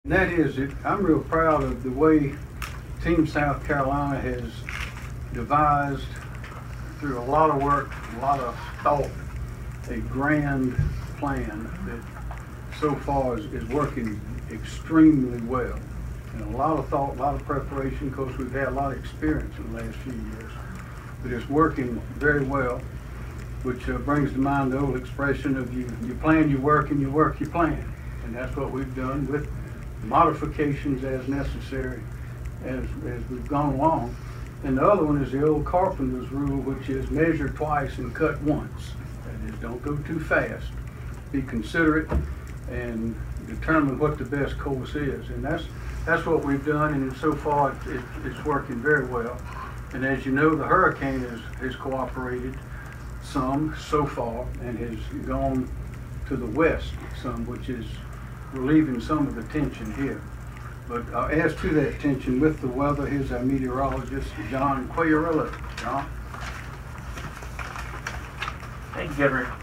And that is, I'm real proud of the way Team South Carolina has devised, through a lot of work, a lot of thought, a grand plan that so far is working extremely well. And a lot of thought, a lot of preparation, because we've had a lot of experience in the last few years. But it's working very well, which brings to mind the old expression of you plan your work and you work your plan. And that's what we've done, with modifications as necessary as we've gone along. And the other one is the old carpenter's rule, which is measure twice and cut once. That is, don't go too fast. Be considerate and determine what the best course is. And that's what we've done, and so far it's working very well. And as you know, the hurricane has cooperated some so far and has gone to the west some, which is relieving some of the tension here. But as to that tension with the weather, here's our meteorologist, John Quagliarello. John? Thank you, Governor.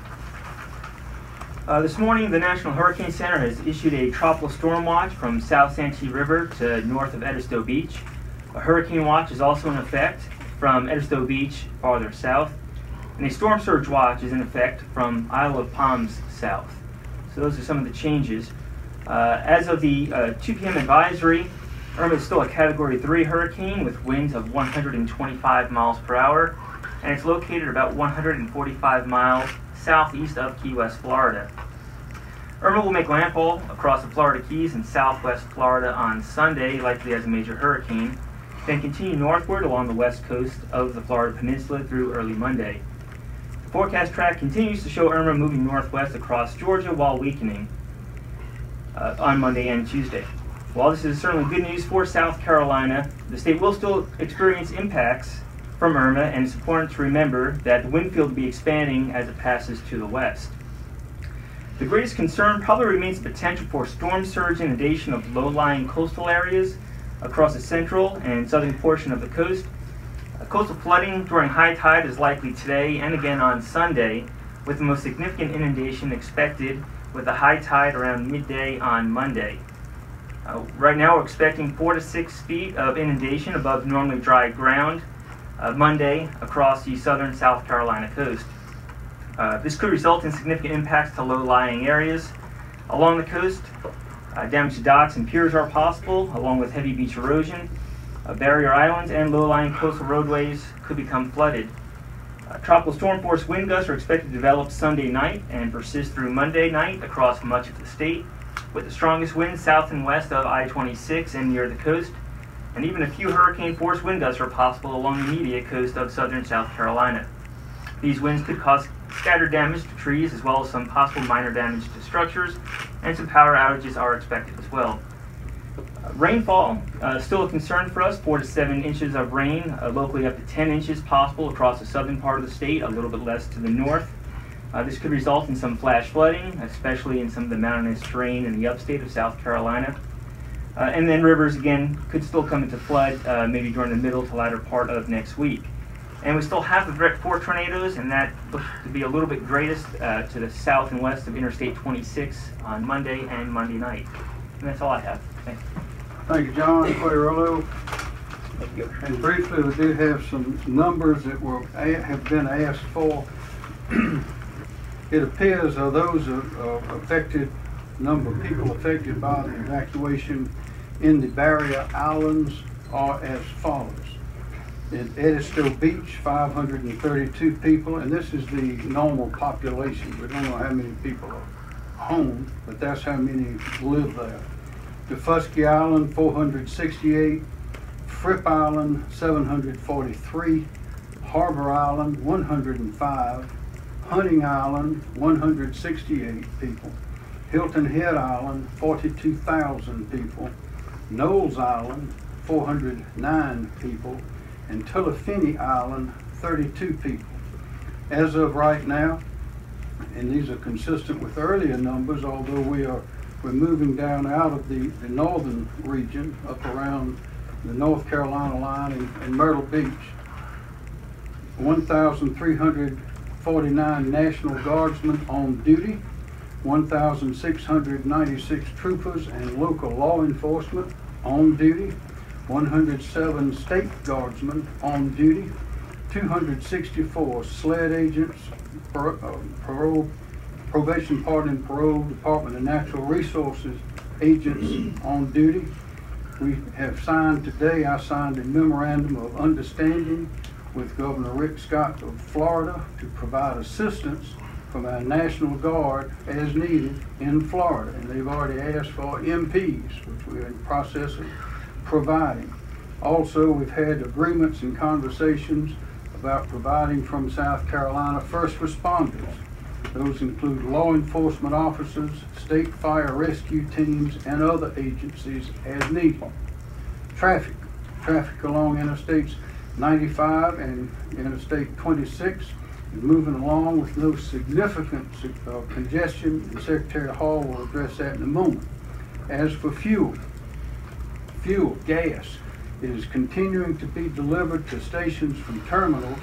This morning, the National Hurricane Center has issued a tropical storm watch from South Santee River to north of Edisto Beach. A hurricane watch is also in effect from Edisto Beach farther south, and a storm surge watch is in effect from Isle of Palms south. So those are some of the changes. As of the 2 p.m. advisory, Irma is still a Category 3 hurricane with winds of 125 miles per hour, and it's located about 145 miles southeast of Key West, Florida. Irma will make landfall across the Florida Keys and southwest Florida on Sunday, likely as a major hurricane, then continue northward along the west coast of the Florida Peninsula through early Monday. The forecast track continues to show Irma moving northwest across Georgia while weakening on Monday and Tuesday. While this is certainly good news for South Carolina, the state will still experience impacts from Irma, and it's important to remember that the wind field will be expanding as it passes to the west. The greatest concern probably remains the potential for storm surge inundation of low-lying coastal areas across the central and southern portion of the coast. Coastal flooding during high tide is likely today and again on Sunday, with the most significant inundation expected with a high tide around midday on Monday. Right now we're expecting 4 to 6 feet of inundation above normally dry ground Monday across the southern South Carolina coast. This could result in significant impacts to low-lying areas along the coast. Damage to docks and piers are possible, along with heavy beach erosion. Barrier islands and low-lying coastal roadways could become flooded. Tropical storm force wind gusts are expected to develop Sunday night and persist through Monday night across much of the state, with the strongest winds south and west of I-26 and near the coast, and even a few hurricane force wind gusts are possible along the immediate coast of southern South Carolina. These winds could cause scattered damage to trees, as well as some possible minor damage to structures, and some power outages are expected as well. Rainfall still a concern for us, 4 to 7 inches of rain, locally up to 10 inches possible across the southern part of the state, a little bit less to the north. This could result in some flash flooding, especially in some of the mountainous terrain in the upstate of South Carolina. And then rivers, again, could still come into flood maybe during the middle to latter part of next week. And we still have the threat for tornadoes, and that looks to be a little bit greatest to the south and west of Interstate 26 on Monday and Monday night. And that's all I have. Thanks. Thank you, John Quagliarello. And briefly, we do have some numbers that have been asked for. It appears those affected, number of people affected by the evacuation in the barrier islands are as follows. At Edisto Beach, 532 people, and this is the normal population. We don't know how many people are home, but that's how many live there. Defusky Island, 468, Fripp Island, 743, Harbor Island, 105, Hunting Island, 168 people, Hilton Head Island, 42,000 people, Knowles Island, 409 people, and Tullafinney Island, 32 people. As of right now, and these are consistent with earlier numbers, although we're moving down out of the northern region up around the North Carolina line and Myrtle Beach. 1,349 National Guardsmen on duty, 1,696 troopers and local law enforcement on duty, 107 state guardsmen on duty, 264 SLED agents, probation, pardon, and parole, Department of Natural Resources agents on duty. We have signed today, I signed a memorandum of understanding with Governor Rick Scott of Florida to provide assistance from our National Guard as needed in Florida. And they've already asked for MPs, which we're in the process of providing. Also, we've had agreements and conversations about providing from South Carolina first responders. Those include law enforcement officers, state fire rescue teams, and other agencies as needed. Traffic along Interstates 95 and Interstate 26 is moving along with no significant congestion, and Secretary Hall will address that in a moment. As for fuel, gas is continuing to be delivered to stations from terminals.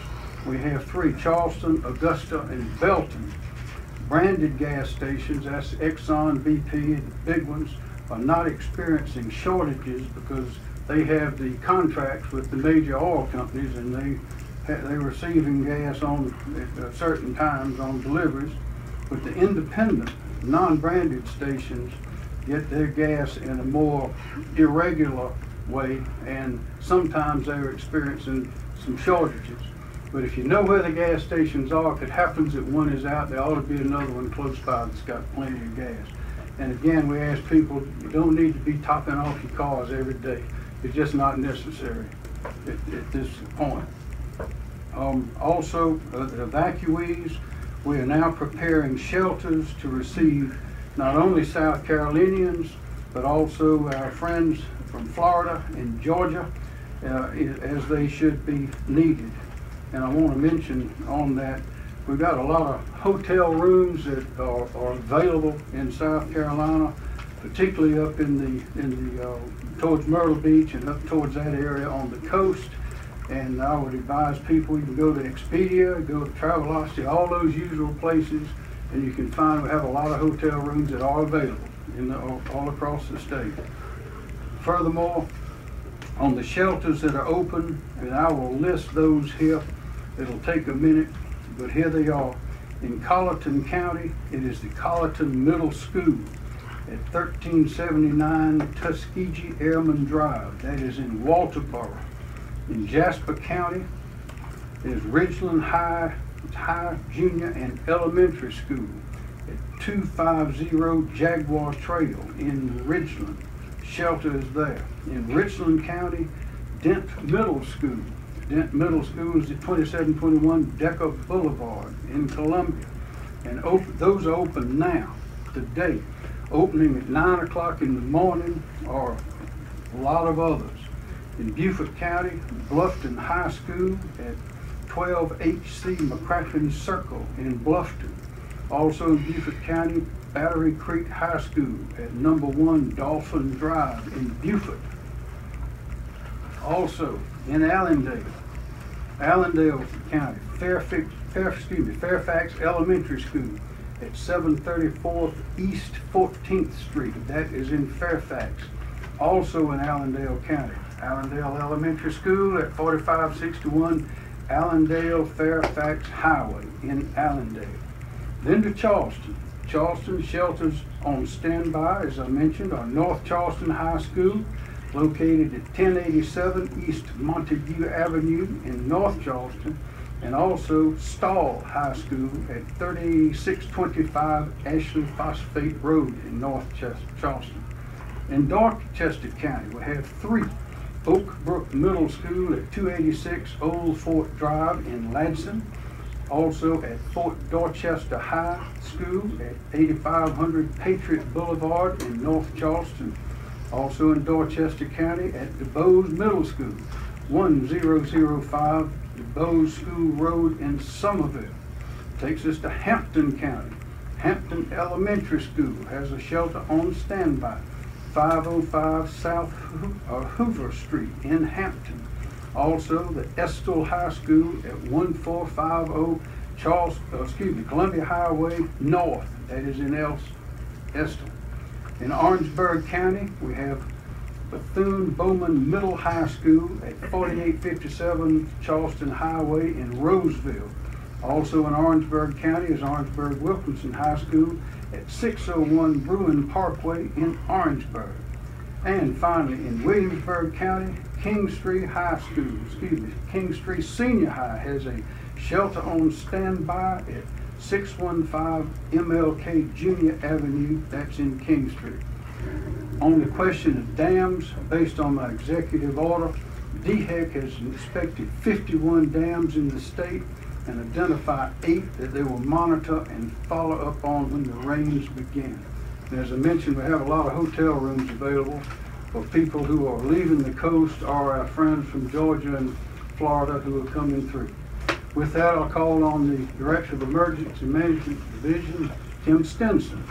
We have 3, Charleston, Augusta, and Belton. Branded gas stations, that's Exxon, BP, and the big ones, are not experiencing shortages because they have the contracts with the major oil companies, and they're receiving gas on at certain times on deliveries. But the independent, non-branded stations get their gas in a more irregular way, and sometimes they're experiencing some shortages. But if you know where the gas stations are, if it happens that one is out, there ought to be another one close by that's got plenty of gas. And again, we ask people, you don't need to be topping off your cars every day. It's just not necessary at this point. Also, the evacuees, we are now preparing shelters to receive not only South Carolinians, but also our friends from Florida and Georgia, as they should be needed. And I want to mention on that, we've got a lot of hotel rooms that are available in South Carolina, particularly up towards Myrtle Beach and up towards that area on the coast. And I would advise people, you can go to Expedia, go to Travelocity, all those usual places, and you can find we have a lot of hotel rooms that are available all across the state. Furthermore, on the shelters that are open, and I will list those here, it'll take a minute, but here they are. In Colleton County, it is the Colleton Middle School at 1379 Tuskegee Airman Drive. That is in Walterboro. In Jasper County, it is Ridgeland High Junior and Elementary School at 250 Jaguar Trail in Ridgeland. Shelter is there. In Richland County, Dent Middle School. Dent Middle School is at 2721 Decker Boulevard in Columbia. And those are open now, today. Opening at 9 o'clock in the morning, or a lot of others. In Beaufort County, Bluffton High School at 12 HC McCracken Circle in Bluffton. Also in Beaufort County, Battery Creek High School at number 1 Dolphin Drive in Beaufort. Also in Allendale County, Fairfax Elementary School at 734 East 14th Street. That is in Fairfax. Also in Allendale County, Allendale Elementary School at 4561 Allendale Fairfax Highway in Allendale. Then to Charleston. Charleston shelters on standby, as I mentioned, are North Charleston High School, located at 1087 East Montague Avenue in North Charleston, and also Stall High School at 3625 Ashley Phosphate Road in North Charleston. In Dorchester County, we have 3. Oak Brook Middle School at 286 Old Fort Drive in Ladson. Also at Fort Dorchester High School at 8500 Patriot Boulevard in North Charleston. Also in Dorchester County at DuBose Middle School, 1005 DuBose School Road in Somerville. Takes us to Hampton County. Hampton Elementary School has a shelter on standby, 505 South Hoover Street in Hampton. Also, the Estill High School at 1450 Columbia Highway North, that is in Estill. In Orangeburg County, we have Bethune-Bowman Middle High School at 4857 Charleston Highway in Roseville. Also in Orangeburg County is Orangeburg-Wilkinson High School at 601 Bruin Parkway in Orangeburg. And finally, in Williamsburg County, Kingstree Senior High has a shelter on standby at 615 MLK Junior Avenue, that's in Kingstree. On the question of dams, based on my executive order, DHEC has inspected 51 dams in the state and identified 8 that they will monitor and follow up on when the rains begin. And as I mentioned, we have a lot of hotel rooms available for people who are leaving the coast or our friends from Georgia and Florida who are coming through. With that, I'll call on the Director of Emergency Management Division, Tim Stinson.